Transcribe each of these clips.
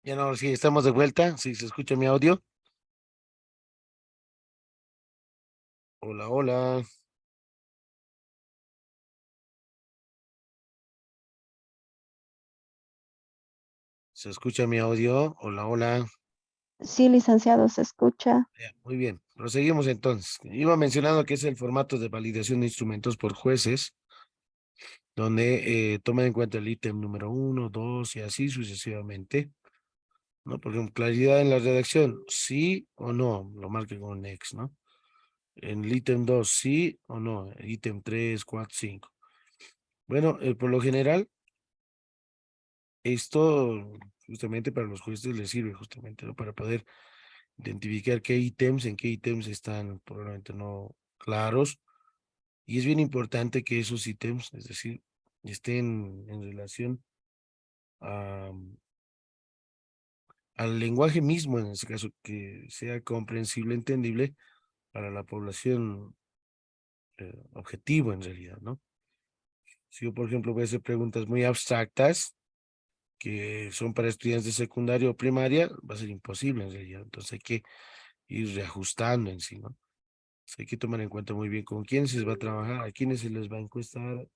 Ya no, sí, estamos de vuelta. Sí, se escucha mi audio. Hola, hola. ¿Se escucha mi audio? Hola, hola. Sí, licenciado, se escucha. Ya, muy bien. Proseguimos entonces. Iba mencionando que es el formato de validación de instrumentos por jueces, donde toman en cuenta el ítem número uno, dos y así sucesivamente. ¿No? Por ejemplo, claridad en la redacción, sí o no, lo marque con next, ¿no? En el ítem 2, sí o no, ítem 3, 4, 5. Bueno, por lo general, esto justamente para los jueces les sirve justamente, ¿no? Para poder identificar en qué ítems están probablemente no claros. Y es bien importante que esos ítems, es decir, estén en relación a, al lenguaje mismo, en este caso, que sea comprensible, entendible para la población objetivo en realidad, ¿no? Si yo, por ejemplo, voy a hacer preguntas muy abstractas, que son para estudiantes de secundaria o primaria, va a ser imposible en realidad. Entonces hay que ir reajustando en sí, ¿no? Hay que tomar en cuenta muy bien con quiénes se les va a trabajar, a quiénes se les va a encuestar,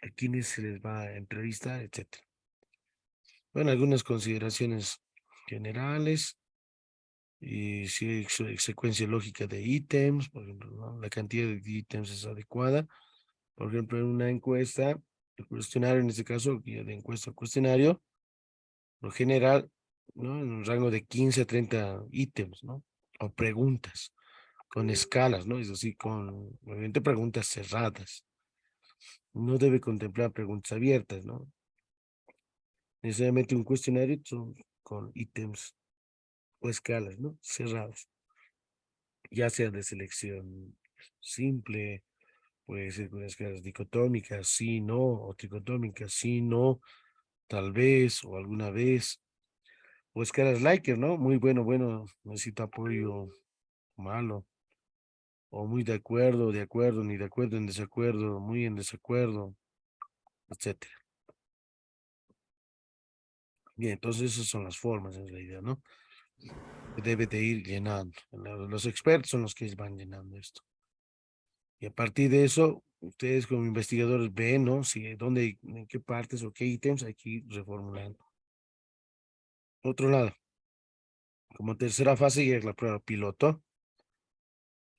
a quiénes se les va a entrevistar, etcétera. Bueno, algunas consideraciones generales y si hay secuencia lógica de ítems, por ejemplo, ¿no? La cantidad de ítems es adecuada. Por ejemplo, en una encuesta, el cuestionario, en este caso, guía de encuesta o cuestionario, lo general, ¿no? En un rango de 15 a 30 ítems, ¿no? O preguntas, con escalas, ¿no? Es decir, con, obviamente, preguntas cerradas. No debe contemplar preguntas abiertas, ¿no? Necesariamente un cuestionario con ítems o escalas, ¿no? Cerradas, ya sea de selección simple, puede ser con escalas dicotómicas, sí, no, o tricotómicas, sí, no, tal vez, o alguna vez, o escalas Likert, ¿no? Muy bueno, bueno, necesita apoyo, malo, o muy de acuerdo, ni de acuerdo, en desacuerdo, muy en desacuerdo, etcétera. Bien, entonces esas son las formas en realidad, ¿no? Que debe de ir llenando. Los expertos son los que van llenando esto. Y a partir de eso, ustedes como investigadores ven, ¿no? Si, dónde, en qué partes o qué ítems hay que ir reformulando. Otro lado, como tercera fase ya es la prueba piloto.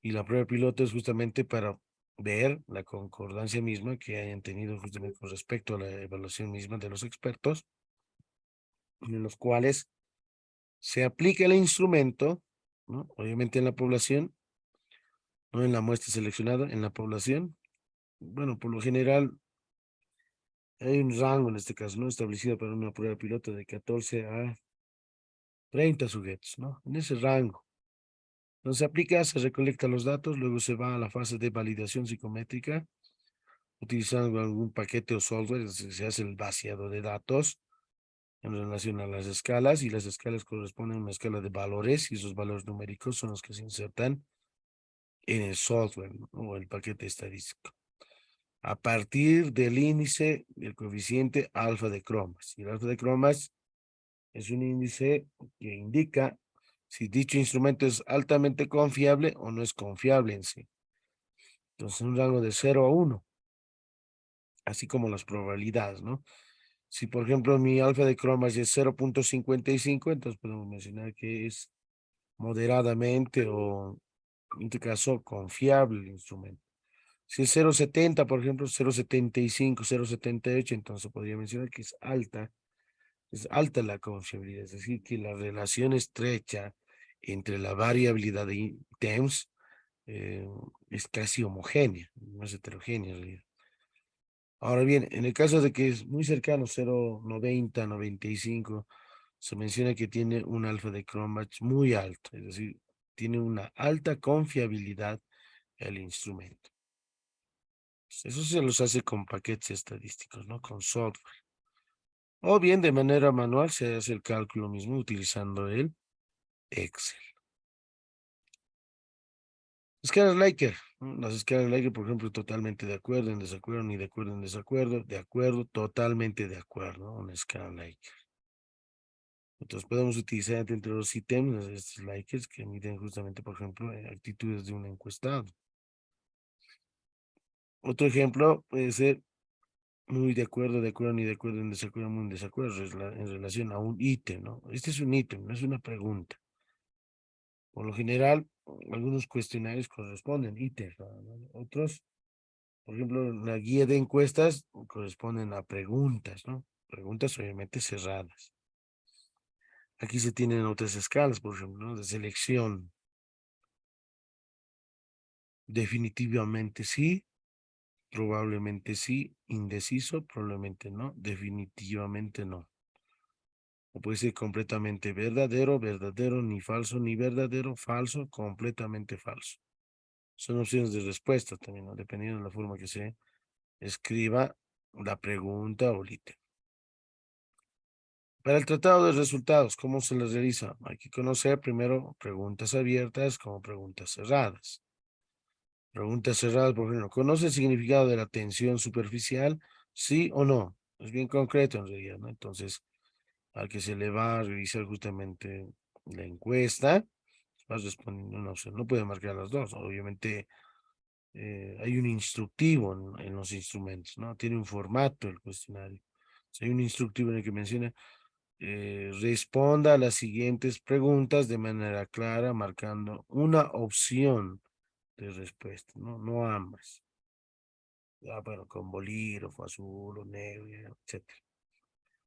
Y la prueba piloto es justamente para ver la concordancia misma que hayan tenido justamente con respecto a la evaluación misma de los expertos, en los cuales se aplica el instrumento, ¿no? Obviamente en la población, no en la muestra seleccionada, en la población. Bueno, por lo general hay un rango en este caso, ¿no? Establecido para una prueba piloto de 14 a 30 sujetos, ¿no? En ese rango. Entonces se aplica, se recolecta los datos, luego se va a la fase de validación psicométrica, utilizando algún paquete o software, es decir, se hace el vaciado de datos en relación a las escalas, y las escalas corresponden a una escala de valores, y esos valores numéricos son los que se insertan en el software, ¿no? O el paquete estadístico, a partir del índice del coeficiente alfa de cromas. Y el alfa de cromas es un índice que indica si dicho instrumento es altamente confiable o no es confiable en sí. Entonces, un rango de 0 a 1, así como las probabilidades, ¿no? Si, por ejemplo, mi alfa de cromas es 0,55, entonces podemos mencionar que es moderadamente o, en este caso, confiable el instrumento. Si es 0,70, por ejemplo, 0,75, 0,78, entonces podría mencionar que es alta la confiabilidad, es decir, que la relación estrecha entre la variabilidad de ítems eh, es casi homogénea, no es heterogénea en realidad. Ahora bien, en el caso de que es muy cercano, 0,90, 95, se menciona que tiene un alfa de Cronbach muy alto, es decir, tiene una alta confiabilidad el instrumento. Eso se los hace con paquetes estadísticos, ¿no? Con software. O bien de manera manual se hace el cálculo mismo utilizando el Excel. Escalas Likert, ¿no? Las escalas Likert, por ejemplo, totalmente de acuerdo, en desacuerdo, ni de acuerdo, en desacuerdo, de acuerdo, totalmente de acuerdo, ¿no? Una escala Likert. Entonces podemos utilizar entre los ítems estos likers que miden justamente, por ejemplo, actitudes de un encuestado. Otro ejemplo puede ser muy de acuerdo, ni de acuerdo, en desacuerdo, muy en desacuerdo, en relación a un ítem, ¿no? Este es un ítem, no es una pregunta. Por lo general, algunos cuestionarios corresponden ítems, ¿no? Otros, por ejemplo, la guía de encuestas corresponden a preguntas, ¿no? Preguntas obviamente cerradas. Aquí se tienen otras escalas, por ejemplo, ¿no? De selección. Definitivamente sí, probablemente sí, indeciso, probablemente no, definitivamente no. O puede ser completamente verdadero, verdadero, ni falso, ni verdadero, falso, completamente falso. Son opciones de respuesta también, ¿no? Dependiendo de la forma que se escriba la pregunta o el ítem. Para el tratado de resultados, ¿cómo se les realiza? Hay que conocer primero preguntas abiertas como preguntas cerradas. Preguntas cerradas, por ejemplo, ¿conoce el significado de la tensión superficial? ¿Sí o no? Es bien concreto en realidad, ¿no? Entonces, al que se le va a revisar justamente la encuesta, vas respondiendo una opción. No puede marcar las dos. Obviamente, hay un instructivo en los instrumentos, ¿no? Tiene un formato el cuestionario. Si hay un instructivo en el que menciona, responda a las siguientes preguntas de manera clara, marcando una opción de respuesta, ¿no? No ambas. Ya, bueno, con bolígrafo, azul o negro, etcétera.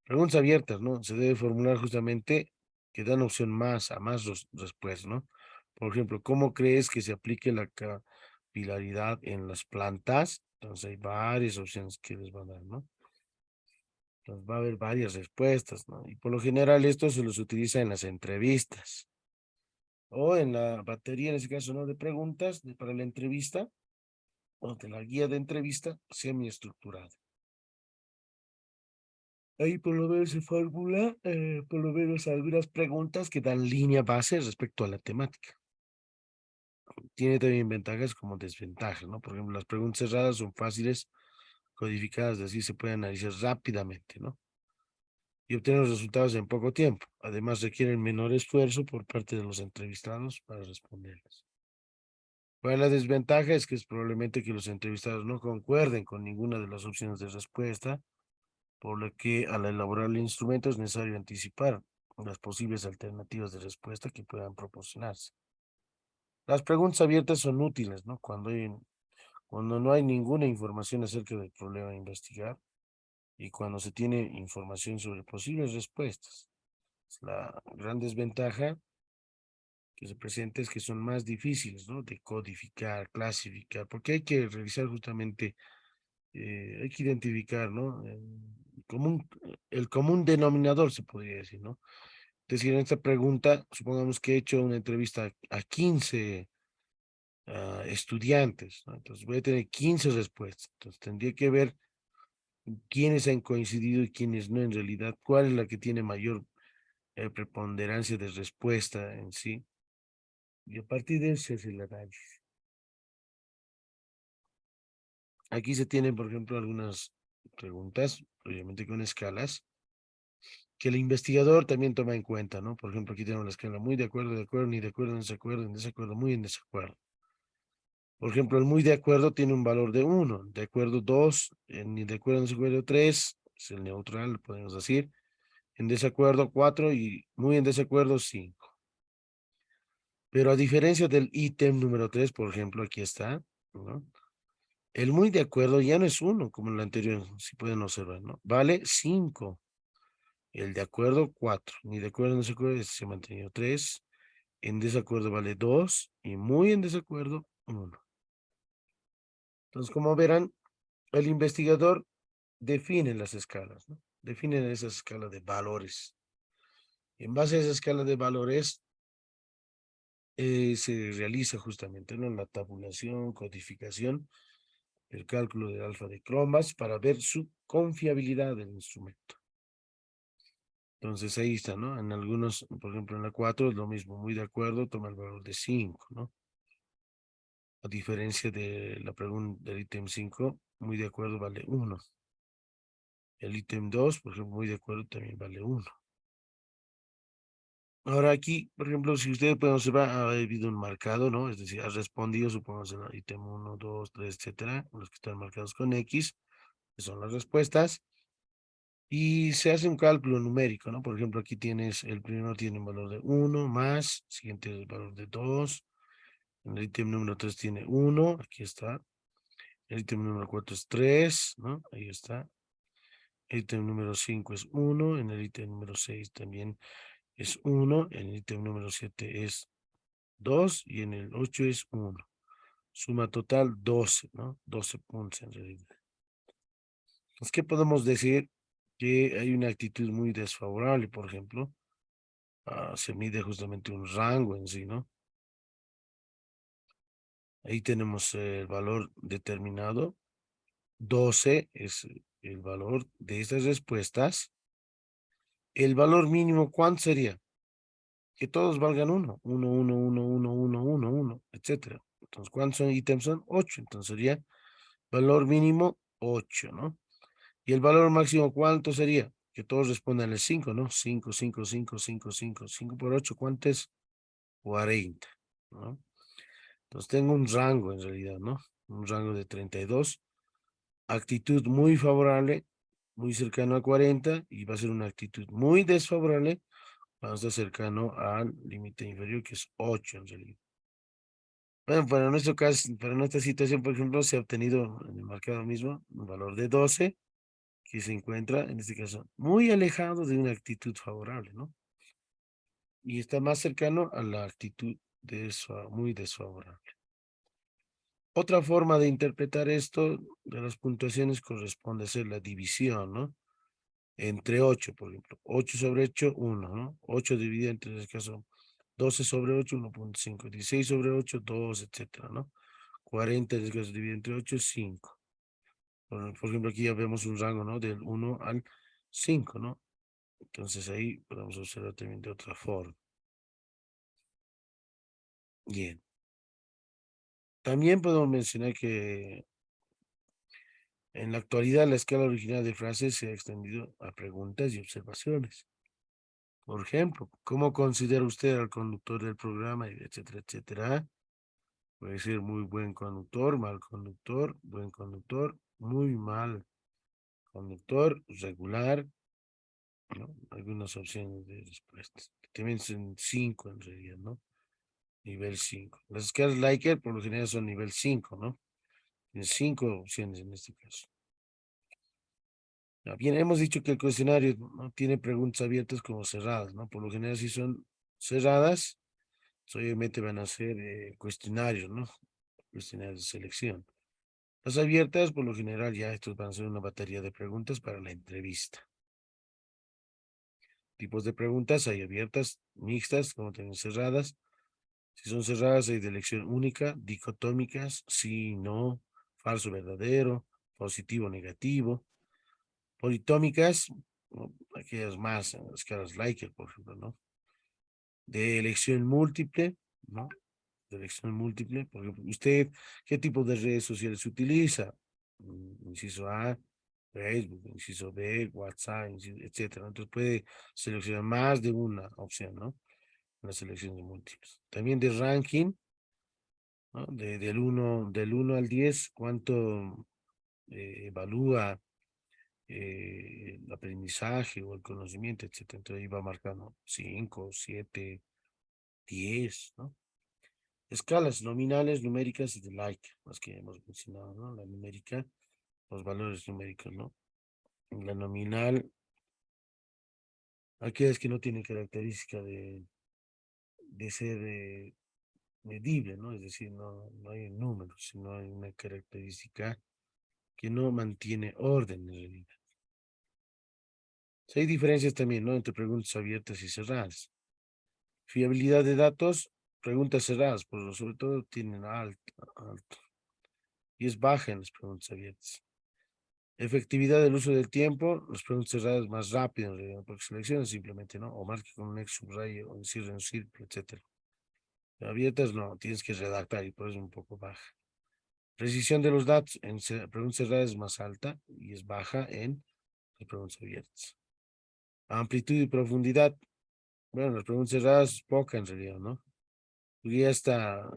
Preguntas abiertas, ¿no? Se debe formular justamente que dan opción más a más respuestas, ¿no? Por ejemplo, ¿cómo crees que se aplique la capilaridad en las plantas? Entonces hay varias opciones que les van a dar, ¿no? Entonces va a haber varias respuestas, ¿no? Y por lo general esto se los utiliza en las entrevistas o en la batería, en ese caso, ¿no? De preguntas para la entrevista o de la guía de entrevista semiestructurada. Ahí por lo menos se formula, por lo menos algunas preguntas que dan línea base respecto a la temática. Tiene también ventajas como desventajas, ¿no? Por ejemplo, las preguntas cerradas son fáciles, codificadas, es decir, se pueden analizar rápidamente, ¿no? Y obtener los resultados en poco tiempo. Además, requieren menor esfuerzo por parte de los entrevistados para responderlas. Bueno, la desventaja es que es probablemente que los entrevistados no concuerden con ninguna de las opciones de respuesta, por lo que al elaborar el instrumento es necesario anticipar las posibles alternativas de respuesta que puedan proporcionarse. Las preguntas abiertas son útiles, ¿no? Cuando no hay ninguna información acerca del problema a investigar y cuando se tiene información sobre posibles respuestas. La gran desventaja que se presenta es que son más difíciles, ¿no? De codificar, clasificar, porque hay que revisar justamente, hay que identificar, ¿no? El común denominador, se podría decir, ¿no? Es decir, en esta pregunta, supongamos que he hecho una entrevista a 15 estudiantes, ¿no? Entonces voy a tener 15 respuestas. Entonces tendría que ver quiénes han coincidido y quiénes no en realidad, cuál es la que tiene mayor preponderancia de respuesta en sí. Y a partir de eso es el análisis. Aquí se tienen, por ejemplo, algunas preguntas, obviamente con escalas, que el investigador también toma en cuenta, ¿no? Por ejemplo, aquí tenemos la escala muy de acuerdo, ni de acuerdo, en desacuerdo, muy en desacuerdo. Por ejemplo, el muy de acuerdo tiene un valor de 1, de acuerdo 2, ni de acuerdo, en desacuerdo 3, es el neutral, podemos decir, en desacuerdo 4 y muy en desacuerdo 5. Pero a diferencia del ítem número 3, por ejemplo, aquí está, ¿no? El muy de acuerdo ya no es 1, como en el anterior, si pueden observar, ¿no? Vale 5. El de acuerdo 4, ni de acuerdo, en desacuerdo, este se ha mantenido 3. En desacuerdo vale 2 y muy en desacuerdo 1. Entonces, como verán, el investigador define las escalas, ¿no? Define esa escala de valores. En base a esa escala de valores, se realiza justamente, ¿no? La tabulación, codificación, el cálculo del alfa de Crombas para ver su confiabilidad del instrumento. Entonces ahí está, ¿no? En algunos, por ejemplo, en la 4 es lo mismo, muy de acuerdo, toma el valor de 5, ¿no? A diferencia de la pregunta del ítem 5, muy de acuerdo vale 1. El ítem 2, por ejemplo, muy de acuerdo también vale 1. Ahora aquí, por ejemplo, si ustedes pueden observar, ha habido un marcado, ¿no? Es decir, ha respondido, supongamos, en el ítem 1, 2, 3, etcétera, los que están marcados con X, que son las respuestas, y se hace un cálculo numérico, ¿no? Por ejemplo, aquí tienes, el primero tiene un valor de 1 más, siguiente el valor de 2, en el ítem número 3 tiene 1, aquí está, el ítem número 4 es 3, ¿no? Ahí está. El ítem número 5 es 1, en el ítem número 6 también es 1, en el ítem número 7 es 2 y en el 8 es 1. Suma total 12, ¿no? 12 puntos en realidad. Entonces, ¿qué podemos decir? Que hay una actitud muy desfavorable, por ejemplo. Se mide justamente un rango en sí, ¿no? Ahí tenemos el valor determinado. 12 es el valor de estas respuestas. El valor mínimo, ¿cuánto sería? Que todos valgan 1, 1, 1, 1, 1, 1, 1, 1, etcétera. Entonces, ¿cuántos son ítems? Son 8. Entonces sería valor mínimo 8, ¿no? Y el valor máximo, ¿cuánto sería? Que todos respondan el 5, ¿no? 5, 5, 5, 5, 5, 5 por 8, ¿cuánto es? 40, ¿no? Entonces tengo un rango en realidad, ¿no? Un rango de 32. Actitud muy favorable, muy cercano a 40, y va a ser una actitud muy desfavorable, vamos a estar cercano al límite inferior, que es 8 en realidad. Bueno, para nuestro caso, para nuestra situación, por ejemplo, se ha obtenido en el marcador mismo un valor de 12, que se encuentra, en este caso, muy alejado de una actitud favorable, ¿no? Y está más cercano a la actitud muy desfavorable. Otra forma de interpretar esto de las puntuaciones corresponde a ser la división, ¿no? Entre 8, por ejemplo. 8 sobre 8, 1, ¿no? 8 dividido entre, en este caso, 12 sobre 8, 1.5. 16 sobre 8, 2, etcétera, ¿no? 40 en este caso dividido entre 8, 5. Por ejemplo, aquí ya vemos un rango, ¿no? Del 1 al 5, ¿no? Entonces ahí podemos observar también de otra forma. Bien. También podemos mencionar que en la actualidad la escala original de frases se ha extendido a preguntas y observaciones. Por ejemplo, ¿cómo considera usted al conductor del programa? Etcétera, etcétera. Puede ser muy buen conductor, mal conductor, buen conductor, muy mal conductor, regular, ¿no? Algunas opciones de respuestas. También son 5 en realidad, ¿no? Nivel 5. Las escalas Likert por lo general son nivel 5, ¿no? Tiene 5 opciones en este caso. Bien, hemos dicho que el cuestionario no tiene preguntas abiertas como cerradas, ¿no? Por lo general, si son cerradas, obviamente van a ser cuestionarios, ¿no? Cuestionarios de selección. Las abiertas, por lo general, ya estos van a ser una batería de preguntas para la entrevista. Tipos de preguntas, hay abiertas, mixtas, como también cerradas. Si son cerradas, hay de elección única, dicotómicas, sí, no, falso, verdadero, positivo, negativo. Politómicas, ¿no? Aquellas más, escalas Likert, por ejemplo, ¿no? De elección múltiple, ¿no? De elección múltiple, por ejemplo, ¿usted qué tipo de redes sociales utiliza? Inciso A, Facebook, inciso B, WhatsApp, etcétera. Entonces puede seleccionar más de una opción, ¿no? Una selección de múltiples. También de ranking, ¿no? Del 1 al 10, ¿cuánto evalúa el aprendizaje o el conocimiento, etcétera? Entonces ahí va marcando 5, 7, 10, ¿no? Escalas nominales, numéricas y de like, las que hemos mencionado, ¿no? La numérica, los valores numéricos, ¿no? La nominal, aquellas que no tienen característica de ser medible, ¿no? Es decir, no hay un número, sino hay una característica que no mantiene orden en realidad. Hay diferencias también, ¿no? Entre preguntas abiertas y cerradas. Fiabilidad de datos, preguntas cerradas, pero sobre todo tienen alto, y es baja en las preguntas abiertas. Efectividad del uso del tiempo, las preguntas cerradas más rápido, en realidad, porque seleccionas simplemente, ¿no? O marque con un ex subrayo, o encierre un círculo, etcétera. Abiertas no, tienes que redactar y por eso es un poco baja. Precisión de los datos en preguntas cerradas es más alta y es baja en las preguntas abiertas. Amplitud y profundidad, Bueno, las preguntas cerradas es poca en realidad, ¿no? Porque ya está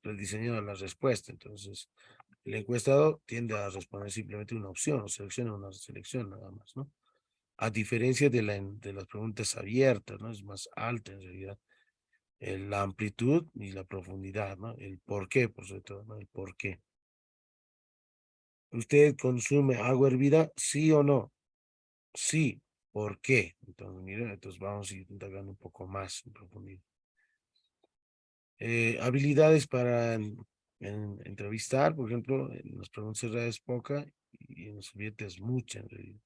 rediseñada la respuesta, entonces el encuestado tiende a responder simplemente una opción o selecciona una selección nada más, ¿no? A diferencia de las preguntas abiertas, ¿no? Es más alta en realidad la amplitud y la profundidad, ¿no? El por qué, por sobre todo, ¿no? El por qué. ¿Usted consume agua hervida? ¿Sí o no? Sí. ¿Por qué? Entonces, mira, entonces vamos a ir indagando un poco más en profundidad. Habilidades para entrevistar, por ejemplo, en las preguntas cerradas es poca y en los abiertas es mucha en realidad.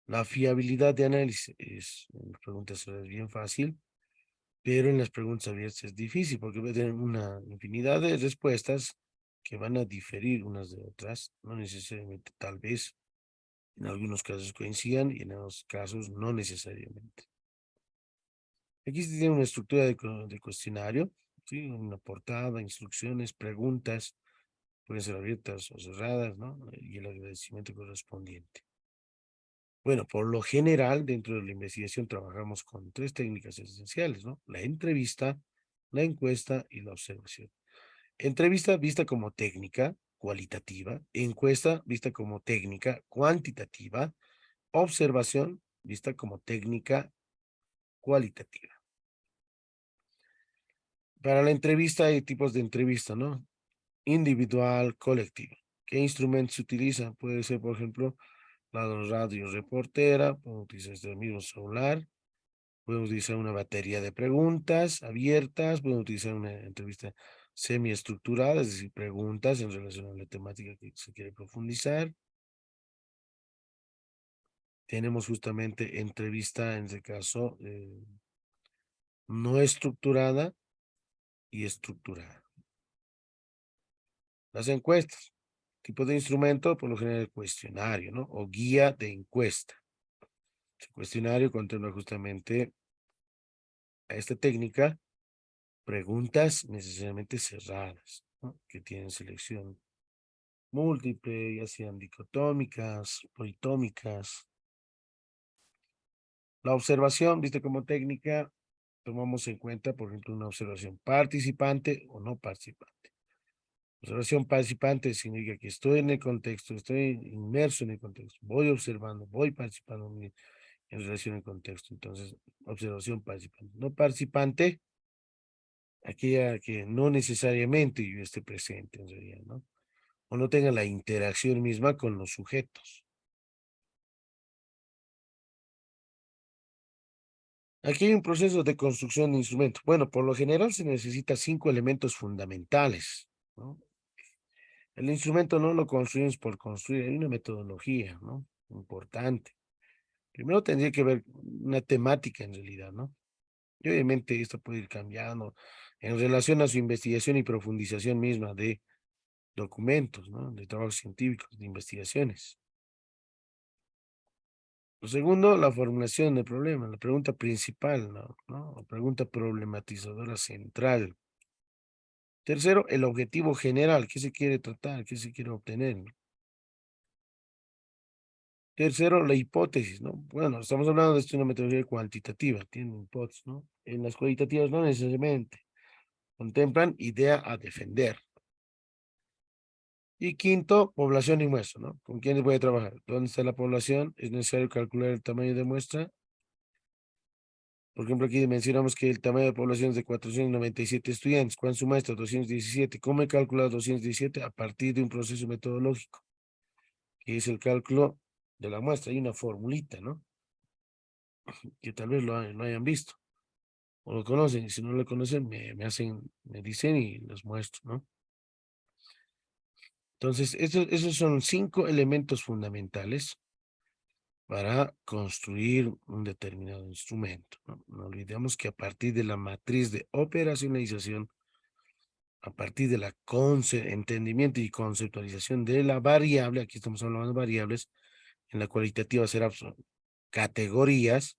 La fiabilidad de análisis es, en las preguntas cerradas es bien fácil, pero en las preguntas abiertas es difícil porque va a tener una infinidad de respuestas que van a diferir unas de otras, no necesariamente, tal vez en algunos casos coincidan y en otros casos no necesariamente. Aquí se tiene una estructura de cuestionario, ¿sí? Una portada, instrucciones, preguntas, pueden ser abiertas o cerradas, ¿no? Y el agradecimiento correspondiente. Bueno, por lo general, dentro de la investigación trabajamos con tres técnicas esenciales, ¿no? La entrevista, la encuesta y la observación. Entrevista vista como técnica cualitativa, encuesta vista como técnica cuantitativa, observación vista como técnica cualitativa. Para la entrevista hay tipos de entrevista, ¿no? Individual, colectiva. ¿Qué instrumentos se utilizan? Puede ser, por ejemplo, la radio reportera, podemos utilizar este mismo celular, podemos utilizar una batería de preguntas abiertas, podemos utilizar una entrevista semiestructurada, es decir, preguntas en relación a la temática que se quiere profundizar. Tenemos justamente entrevista, en este caso, no estructurada y estructurada. Las encuestas, tipo de instrumento, por lo general el cuestionario, ¿no? O guía de encuesta. El cuestionario contempla justamente a esta técnica preguntas necesariamente cerradas, ¿no? Que tienen selección múltiple, ya sean dicotómicas, politómicas. La observación, viste como técnica, tomamos en cuenta, por ejemplo, una observación participante o no participante. Observación participante significa que estoy en el contexto, estoy inmerso en el contexto, voy observando, voy participando en relación al contexto. Entonces, observación participante. No participante, aquella que no necesariamente yo esté presente en realidad, ¿no? O no tenga la interacción misma con los sujetos. Aquí hay un proceso de construcción de instrumentos. Bueno, por lo general se necesita 5 elementos fundamentales, ¿no? El instrumento no lo construimos por construir, hay una metodología, ¿no? Importante. Primero tendría que haber una temática en realidad, ¿no? Y obviamente esto puede ir cambiando en relación a su investigación y profundización misma de documentos, ¿no? De trabajos científicos, de investigaciones. Lo segundo, la formulación del problema, la pregunta principal, ¿no? La pregunta problematizadora central. Tercero, el objetivo general, ¿qué se quiere tratar? ¿Qué se quiere obtener? ¿No? Tercero, la hipótesis, ¿no? Bueno, estamos hablando de esto, una metodología cuantitativa, tiene hipótesis, ¿no? En las cualitativas no necesariamente. Contemplan idea a defender. Y quinto, población y muestra, ¿no? ¿Con quiénes voy a trabajar? ¿Dónde está la población? ¿Es necesario calcular el tamaño de muestra? Por ejemplo, aquí mencionamos que el tamaño de población es de 497 estudiantes. ¿Cuál es su muestra? 217. ¿Cómo he calculado 217? A partir de un proceso metodológico, que es el cálculo de la muestra. Hay una formulita, ¿no? Que tal vez lo hayan visto o lo conocen. Y si no lo conocen, me dicen y les muestro, ¿no? Entonces, esos son 5 elementos fundamentales para construir un determinado instrumento, ¿no? No olvidemos que a partir de la matriz de operacionalización, a partir de la entendimiento y conceptualización de la variable, aquí estamos hablando de variables, en la cualitativa será categorías,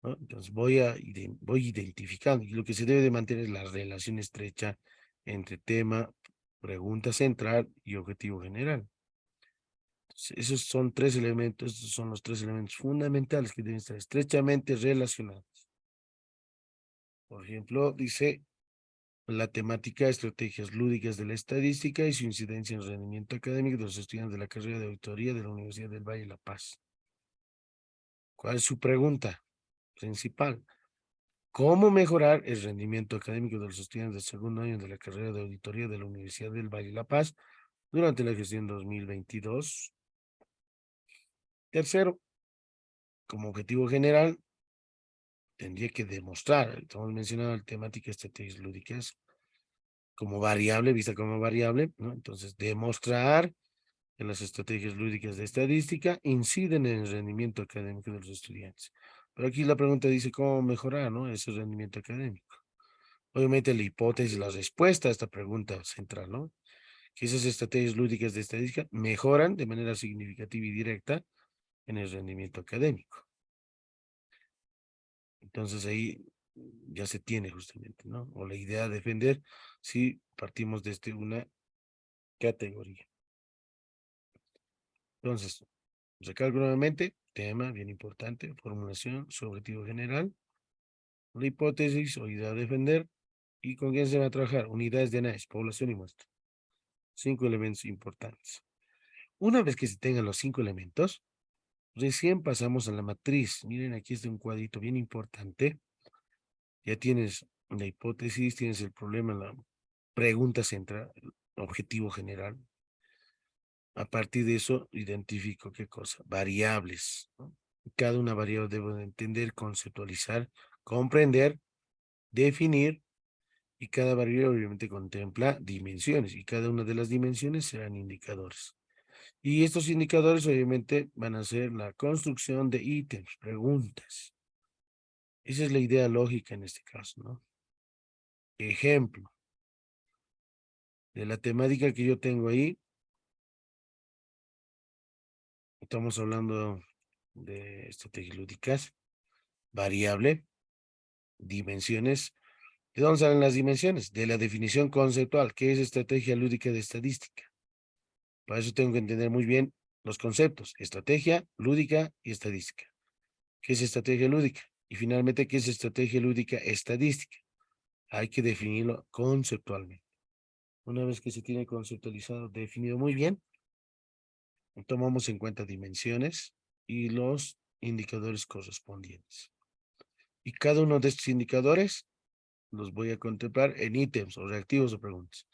¿no? Entonces voy identificando, y lo que se debe de mantener es la relación estrecha entre tema, pregunta central y objetivo general. Esos son tres elementos, estos son los tres elementos fundamentales que deben estar estrechamente relacionados. Por ejemplo, dice la temática estrategias lúdicas de la estadística y su incidencia en el rendimiento académico de los estudiantes de la carrera de auditoría de la Universidad del Valle de La Paz. ¿Cuál es su pregunta principal? ¿Cómo mejorar el rendimiento académico de los estudiantes del segundo año de la carrera de auditoría de la Universidad del Valle de La Paz durante la gestión 2022? Tercero, como objetivo general, tendría que demostrar, estamos mencionando la temática estrategias lúdicas como variable, vista como variable, ¿no? Entonces, demostrar que las estrategias lúdicas de estadística inciden en el rendimiento académico de los estudiantes. Pero aquí la pregunta dice cómo mejorar, ¿no? Ese rendimiento académico. Obviamente la hipótesis, la respuesta a esta pregunta central, ¿no? Que esas estrategias lúdicas de estadística mejoran de manera significativa y directa en el rendimiento académico. Entonces ahí ya se tiene justamente, ¿no? O la idea de defender si partimos desde una categoría. Entonces, recalco nuevamente, tema bien importante, formulación, su objetivo general, la hipótesis o idea a defender, y con quién se va a trabajar, unidades de análisis, población y muestra. 5 elementos importantes. Una vez que se tengan los 5 elementos, recién pasamos a la matriz. Miren, aquí está un cuadrito bien importante. Ya tienes la hipótesis, tienes el problema, la pregunta central, el objetivo general. A partir de eso, identifico qué cosa, variables, ¿no? Cada una variable debo de entender, conceptualizar, comprender, definir, y cada variable obviamente contempla dimensiones, y cada una de las dimensiones serán indicadores. Y estos indicadores obviamente van a ser la construcción de ítems, preguntas. Esa es la idea lógica en este caso, ¿no? Ejemplo, de la temática que yo tengo ahí, estamos hablando de estrategias lúdicas, variable, dimensiones. ¿De dónde salen las dimensiones? De la definición conceptual, que es estrategia lúdica de estadística. Para eso tengo que entender muy bien los conceptos, estrategia, lúdica y estadística. ¿Qué es estrategia lúdica? Y finalmente, ¿qué es estrategia lúdica estadística? Hay que definirlo conceptualmente. Una vez que se tiene conceptualizado, definido muy bien, tomamos en cuenta dimensiones y los indicadores correspondientes. Y cada uno de estos indicadores los voy a contemplar en ítems o reactivos o preguntas.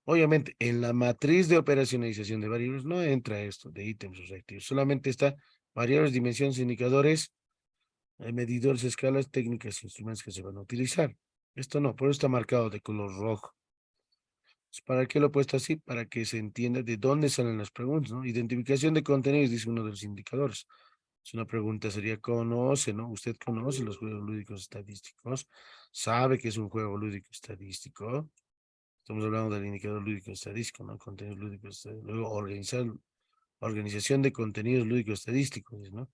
Obviamente, en la matriz de operacionalización de variables no entra esto de ítems o reactivos, solamente está variables, dimensiones, indicadores, medidores, escalas, técnicas, instrumentos que se van a utilizar. Esto no, por eso está marcado de color rojo. ¿Para qué lo he puesto así? Para que se entienda de dónde salen las preguntas, ¿no? Identificación de contenidos, dice uno de los indicadores. Es una pregunta, sería, ¿conoce, no? ¿Usted conoce los juegos lúdicos estadísticos? ¿Sabe que es un juego lúdico estadístico? Estamos hablando del indicador lúdico estadístico, ¿no? Contenidos lúdicos estadísticos. Luego, organización de contenidos lúdicos estadísticos, ¿no?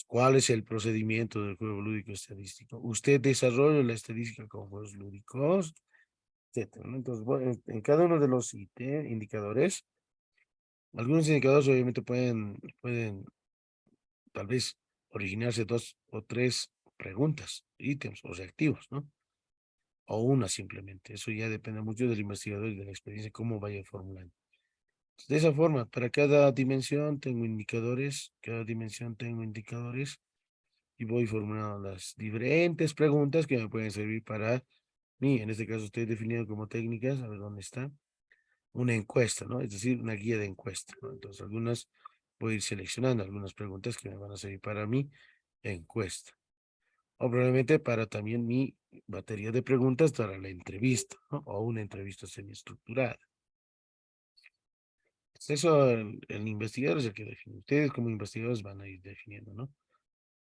¿Cuál es el procedimiento del juego lúdico estadístico? ¿Usted desarrolla la estadística con juegos lúdicos? Etcétera, ¿no? Entonces, bueno, en cada uno de los indicadores, algunos indicadores obviamente pueden tal vez originarse dos o tres preguntas, ítems o reactivos, ¿no? O una simplemente. Eso ya depende mucho del investigador y de la experiencia, cómo vaya formulando. De esa forma, para cada dimensión tengo indicadores, cada dimensión tengo indicadores y voy formulando las diferentes preguntas que me pueden servir para mí. En este caso estoy definiendo como técnicas, a ver dónde está, una encuesta, ¿no? Es decir, una guía de encuesta, ¿no? Entonces, algunas voy a ir seleccionando algunas preguntas que me van a servir para mi encuesta. O probablemente para también mi batería de preguntas para la entrevista, ¿no? O una entrevista semiestructurada. Eso el investigador es el que define. Ustedes como investigadores van a ir definiendo, ¿no?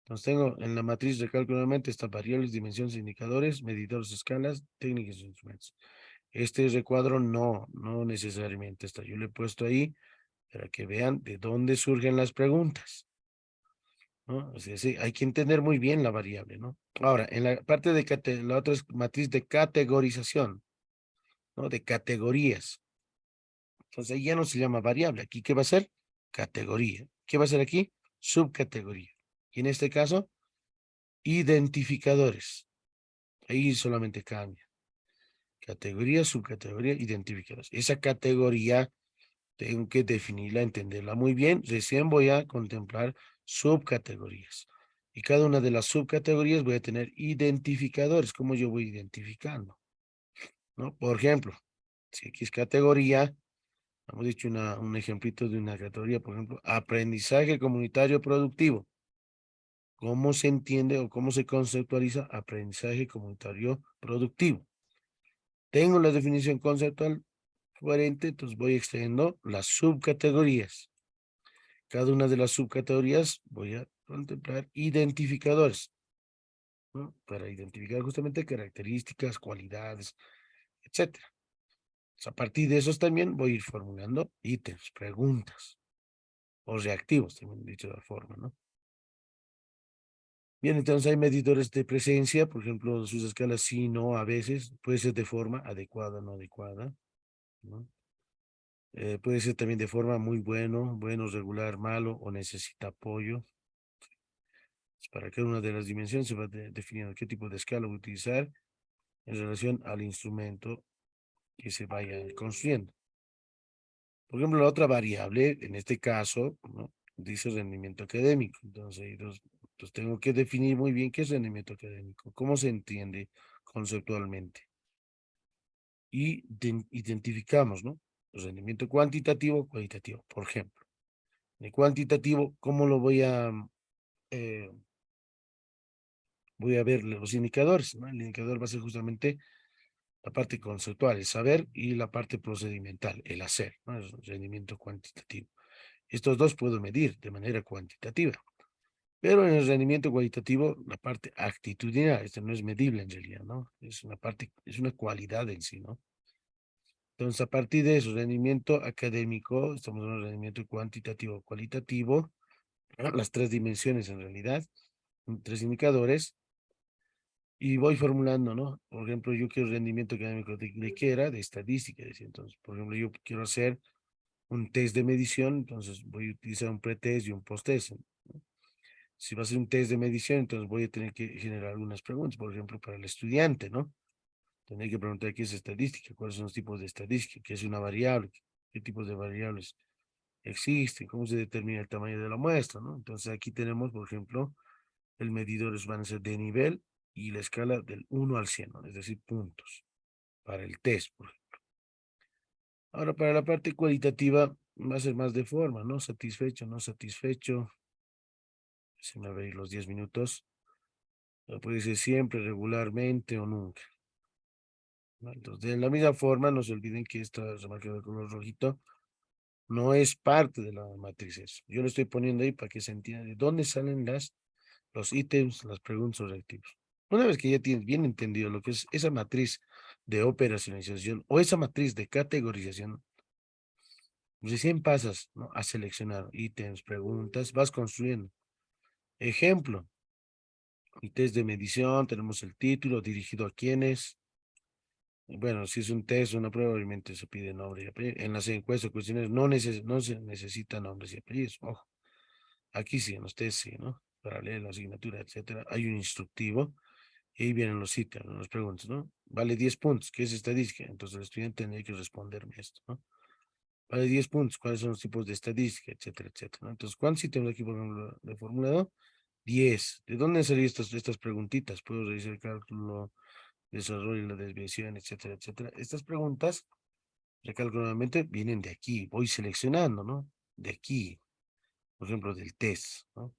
Entonces tengo en la matriz de cálculo nuevamente estas variables, dimensiones, indicadores, medidores, escalas, técnicas e instrumentos. Este recuadro no necesariamente está. Yo le he puesto ahí para que vean de dónde surgen las preguntas, ¿no? O sea, sí, hay que entender muy bien la variable, ¿no? Ahora, en la parte de la otra es matriz de categorización, ¿no? De categorías. Entonces ahí ya no se llama variable. Aquí, ¿qué va a ser? Categoría. ¿Qué va a ser aquí? Subcategoría. Y en este caso, identificadores. Ahí solamente cambia. Categoría, subcategoría, identificados. Esa categoría tengo que definirla, entenderla muy bien. Recién voy a contemplar subcategorías. Y cada una de las subcategorías voy a tener identificadores. ¿Cómo yo voy identificando? ¿No? Por ejemplo, si aquí es categoría, hemos dicho un ejemplito de una categoría, por ejemplo, aprendizaje comunitario productivo. ¿Cómo se entiende o cómo se conceptualiza aprendizaje comunitario productivo? Tengo la definición conceptual coherente, entonces voy extrayendo las subcategorías. Cada una de las subcategorías voy a contemplar identificadores, ¿no? Para identificar justamente características, cualidades, etcétera. Pues, a partir de esos también voy a ir formulando ítems, preguntas o reactivos, también dicho de la forma, ¿no? Bien, entonces hay medidores de presencia, por ejemplo, sus escalas sí, no, a veces, puede ser de forma adecuada, no adecuada, ¿no? Puede ser también de forma muy bueno, bueno, regular, malo o necesita apoyo. Para cada una de las dimensiones se va definiendo qué tipo de escala voy a utilizar en relación al instrumento que se vaya construyendo. Por ejemplo, la otra variable, en este caso, ¿no? Dice rendimiento académico. Entonces tengo que definir muy bien qué es rendimiento académico, cómo se entiende conceptualmente. Y identificamos, ¿no? Rendimiento cuantitativo, cualitativo. Por ejemplo, el cuantitativo, ¿cómo lo eh, voy a ver los indicadores, ¿no? El indicador va a ser justamente la parte conceptual, el saber, y la parte procedimental, el hacer, ¿no? El rendimiento cuantitativo. Estos dos puedo medir de manera cuantitativa, pero en el rendimiento cualitativo, la parte actitudinal, esto no es medible en realidad, ¿no? Es una parte, es una cualidad en sí, ¿no? Entonces, a partir de eso, rendimiento académico, estamos en un rendimiento cuantitativo, cualitativo, ¿no? Las tres dimensiones en realidad, tres indicadores, y voy formulando, ¿no? Por ejemplo, yo quiero rendimiento académico de qué era, de estadística, decía. Entonces, por ejemplo, yo quiero hacer un test de medición, entonces voy a utilizar un pretest y un posttest, ¿no? Si va a ser un test de medición, entonces voy a tener que generar algunas preguntas, por ejemplo, para el estudiante, ¿no? Tendré que preguntar qué es estadística, cuáles son los tipos de estadística, qué es una variable, qué tipos de variables existen, cómo se determina el tamaño de la muestra, ¿no? Entonces aquí tenemos, por ejemplo, el medidor van a ser de nivel y la escala del 1 al 100, ¿no? Es decir, puntos para el test, por ejemplo. Ahora, para la parte cualitativa va a ser más de forma, ¿no? Satisfecho, no satisfecho. Se me va a ir los 10 minutos. Puede ser siempre, regularmente o nunca, ¿no? Entonces, de la misma forma, no se olviden que esta remarca de color rojito no es parte de la matriz eso. Yo lo estoy poniendo ahí para que se entienda de dónde salen los ítems, las preguntas o reactivos. Una vez que ya tienes bien entendido lo que es esa matriz de operacionalización o esa matriz de categorización, recién pasas, ¿no? A seleccionar ítems, preguntas, vas construyendo. Ejemplo, el test de medición, tenemos el título, dirigido a quiénes. Bueno, si es un test, una prueba, obviamente se pide nombre y apellido. En las encuestas, cuestiones, no se necesitan nombres y apellidos. Ojo, aquí sí, en los test sí, ¿no? Para leer la asignatura, etcétera. Hay un instructivo y ahí vienen los ítems, las preguntas, ¿no? Vale 10 puntos, ¿qué es estadística? Entonces el estudiante tendría que responderme esto, ¿no? Vale 10 puntos, ¿cuáles son los tipos de estadística, etcétera, etcétera, ¿no? Entonces, ¿cuántos ítems aquí, por ejemplo, de formulado? 10. ¿De dónde han salido estas preguntitas? Puedo realizar el cálculo, desarrollo, la desviación, etcétera, etcétera. Estas preguntas, recalco nuevamente, vienen de aquí. Voy seleccionando, ¿no? De aquí, por ejemplo, del test, ¿no?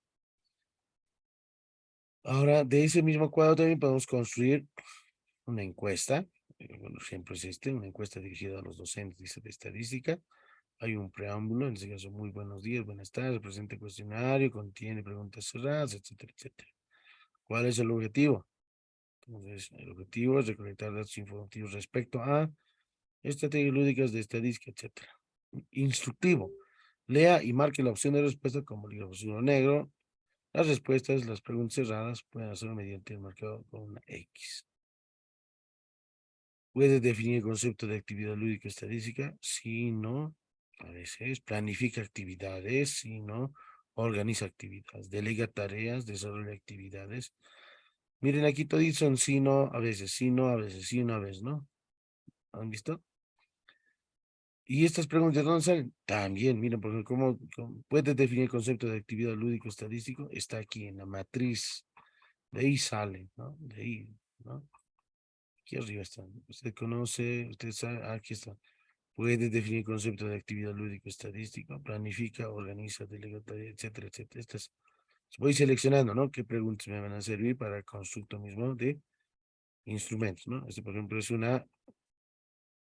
Ahora, de ese mismo cuadro también podemos construir una encuesta. Bueno, ejemplo es este, una encuesta dirigida a los docentes, dice, de estadística. Hay un preámbulo, en este caso, muy buenos días, buenas tardes, presente cuestionario, contiene preguntas cerradas, etcétera, etcétera. ¿Cuál es el objetivo? Entonces, el objetivo es recolectar datos informativos respecto a estrategias lúdicas de estadística, etcétera. Instructivo. Lea y marque la opción de respuesta como azul o negro. Las respuestas, las preguntas cerradas, pueden hacerlo mediante el marcado con una X. ¿Puede definir el concepto de actividad lúdica estadística? Sí, no. A veces planifica actividades, sí, no. Organiza actividades, delega tareas, desarrolla actividades. Miren, aquí todos son sí, no, a veces, sí, no, a veces, sí, no, a veces, ¿no? ¿Han visto? Y estas preguntas, ¿dónde salen? También, miren, porque cómo puedes definir el concepto de actividad lúdico estadístico? Está aquí en la matriz. De ahí sale, ¿no? De ahí, ¿no? Aquí arriba está. Usted conoce, usted sabe, aquí está. Puede definir concepto de actividad lúdico estadístico, planifica, organiza, delega tarea, etcétera, etcétera. Estas, voy seleccionando, ¿no? ¿Qué preguntas me van a servir para el constructo mismo de instrumentos, ¿no? Este, por ejemplo, es una,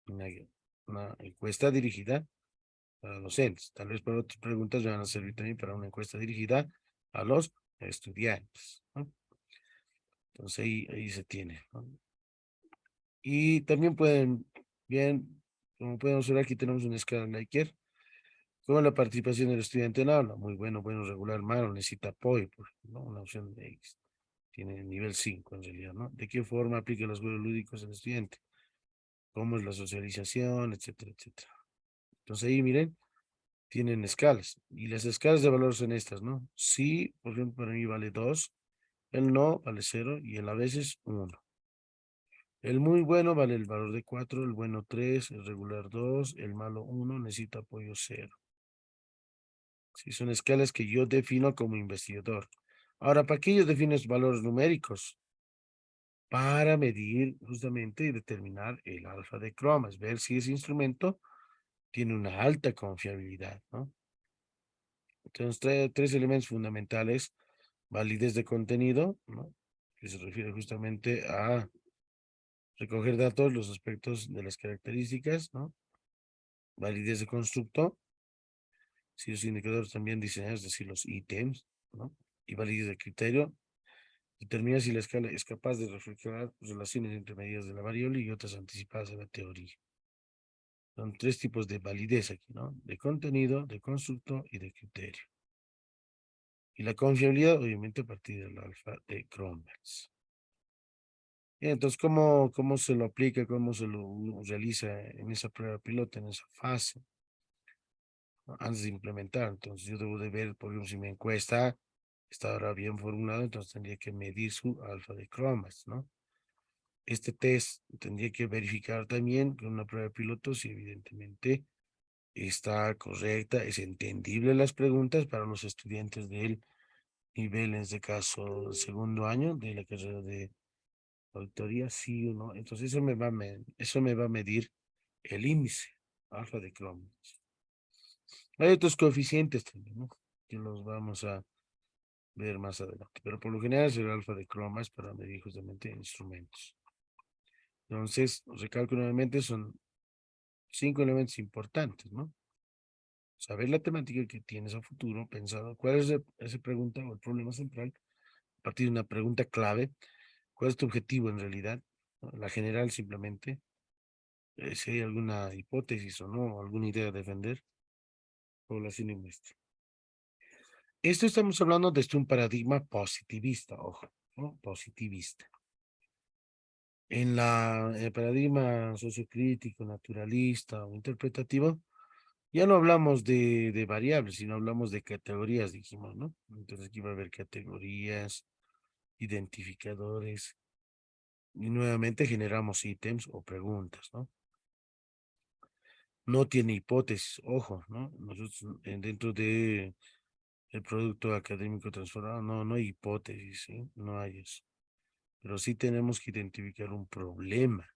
una encuesta dirigida para docentes. Tal vez para otras preguntas me van a servir también para una encuesta dirigida a los estudiantes, ¿no? Entonces ahí se tiene, ¿no? Y también pueden, bien, como podemos ver aquí tenemos una escala Likert, con la participación del estudiante en aula, muy bueno, bueno, regular, malo, necesita apoyo, por ejemplo, ¿no? Una opción de X, tiene nivel 5 en realidad, ¿no? ¿De qué forma aplica los juegos lúdicos al estudiante? ¿Cómo es la socialización, etcétera, etcétera? Entonces ahí, miren, tienen escalas, y las escalas de valor son estas, ¿no? Sí, por ejemplo, para mí vale 2, el no vale 0, y el a veces 1. El muy bueno vale el valor de 4, el bueno 3, el regular 2, el malo 1, necesita apoyo 0. Sí, son escalas que yo defino como investigador. Ahora, ¿para qué yo defino estos valores numéricos? Para medir justamente y determinar el alfa de cromas, ver si ese instrumento tiene una alta confiabilidad, ¿no? Entonces, tres elementos fundamentales: validez de contenido, ¿no? Que se refiere justamente a recoger datos, los aspectos de las características, ¿no? Validez de constructo, si los indicadores también diseñados, es decir, los ítems, ¿no? Y validez de criterio, determina si la escala es capaz de reflejar relaciones entre medidas de la variable y otras anticipadas a la teoría. Son tres tipos de validez aquí, ¿no? De contenido, de constructo y de criterio. Y la confiabilidad, obviamente, a partir del alfa de Cronberg. Entonces, ¿cómo se lo aplica, cómo se lo realiza en esa prueba piloto, en esa fase, ¿no? Antes de implementar? Entonces, yo debo de ver, por ejemplo, si mi encuesta está ahora bien formulada, entonces tendría que medir su alfa de Cronberg, ¿no? Este test tendría que verificar también con una prueba piloto si evidentemente está correcta, es entendible las preguntas para los estudiantes del nivel, en este caso, segundo año de la carrera de auditoría, sí o no. Entonces eso me va a medir el índice alfa de Cronberg. Hay otros coeficientes también, ¿no? Que los vamos a ver más adelante, pero por lo general es el alfa de Cronberg para medir justamente instrumentos. Entonces, recalco nuevamente, son 5 elementos importantes, ¿no? Saber la temática que tienes a futuro, pensado, cuál es esa pregunta o el problema central, a partir de una pregunta clave, cuál es tu objetivo en realidad, ¿no? La general simplemente, si hay alguna hipótesis o no, alguna idea a defender, población y muestra. Esto estamos hablando desde un paradigma positivista, ojo, ¿no? Positivista. En el paradigma sociocrítico, naturalista o interpretativo, ya no hablamos de variables, sino hablamos de categorías, dijimos, ¿no? Entonces aquí va a haber categorías, identificadores, y nuevamente generamos ítems o preguntas, ¿no? No tiene hipótesis, ojo, ¿no? Nosotros dentro de el producto académico transformado, no hay hipótesis, ¿sí? No hay eso. Pero sí tenemos que identificar un problema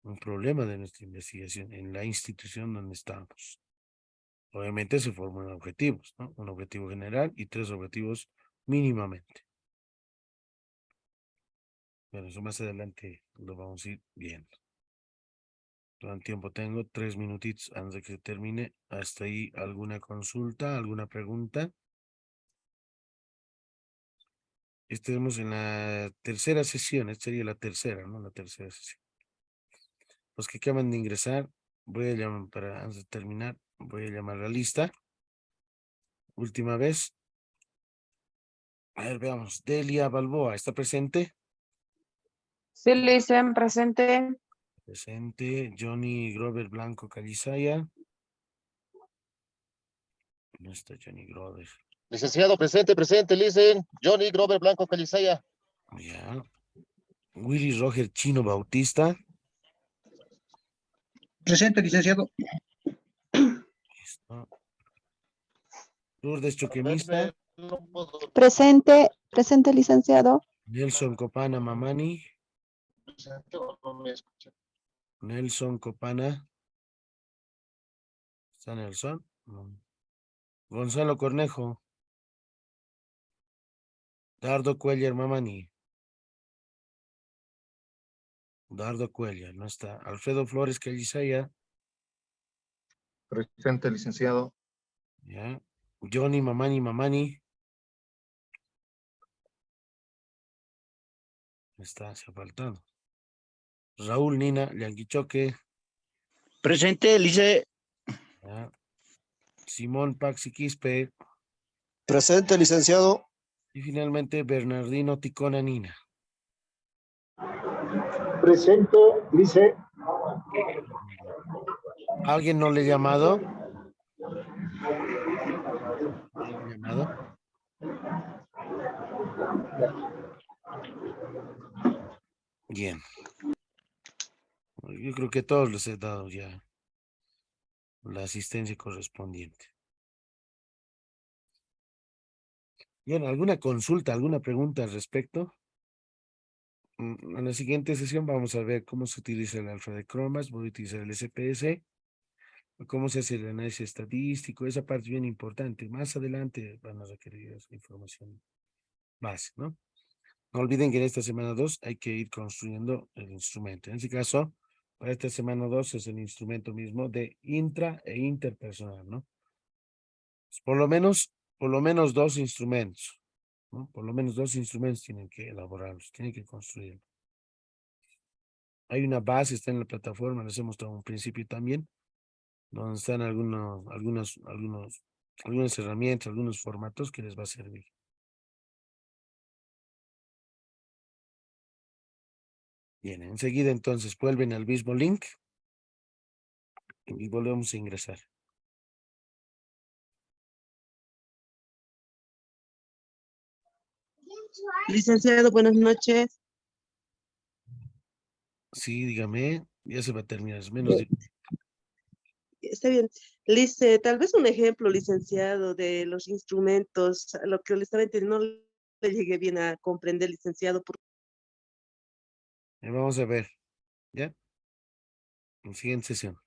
de nuestra investigación en la institución donde estamos. Obviamente se forman objetivos, ¿no? Un objetivo general y 3 objetivos mínimamente. Bueno, eso más adelante lo vamos a ir viendo. Durante tiempo tengo 3 minutitos antes de que se termine. Hasta ahí, ¿alguna consulta, alguna pregunta? Estamos en la tercera sesión, esta sería la tercera, ¿no? La tercera sesión. Los que acaban de ingresar, voy a llamar antes de terminar, voy a llamar a la lista. Última vez. A ver, veamos. Delia Balboa, ¿está presente? Sí, Licen, presente. Presente. Johnny Grover Blanco Calizaya. No está Johnny Grover. Licenciado, presente, listen. Johnny Grover Blanco Calizaya. Ya. Willy Roger Chino Bautista. Presente, licenciado. Listo. Lourdes Choquemista. Presente, presente, licenciado. Nelson Copana Mamani. Nelson Copana. ¿Está Nelson? No. Gonzalo Cornejo. Dardo Cuellar Mamani. Dardo Cuellar, no está. Alfredo Flores Callisaya. Presente, licenciado. Ya. Johnny Mamani. Está, se ha faltado. Raúl Nina Lianquichoque. Presente, Lice. Ya. Simón Paxi Quispe. Presente, licenciado. Y finalmente Bernardino Ticona Nina. Presente, Lice. ¿Alguien no le ha llamado? ¿No le ha llamado? Bien. Yo creo que todos les he dado ya la asistencia correspondiente. Bien, ¿alguna consulta, alguna pregunta al respecto? En la siguiente sesión vamos a ver cómo se utiliza el alfa de cromas, voy a utilizar el SPS, cómo se hace el análisis estadístico, esa parte es bien importante. Más adelante van a requerir esa información base, ¿no? No olviden que en esta semana 2 hay que ir construyendo el instrumento. En este caso, para esta semana 2 es el instrumento mismo de intra e interpersonal, ¿no? Pues por lo menos 2 instrumentos, ¿no? Por lo menos 2 instrumentos tienen que elaborarlos, tienen que construirlos. Hay una base, está en la plataforma, les he mostrado un principio también, donde están algunas herramientas, algunos formatos que les va a servir. Bien, enseguida entonces vuelven al mismo link y volvemos a ingresar. Licenciado, buenas noches. Sí, dígame, ya se va a terminar, es menos de... Está bien. Lice, tal vez un ejemplo, licenciado, de los instrumentos, a lo que le estaba entendiendo, no le llegué bien a comprender, licenciado. Vamos a ver, ¿ya? En siguiente sesión.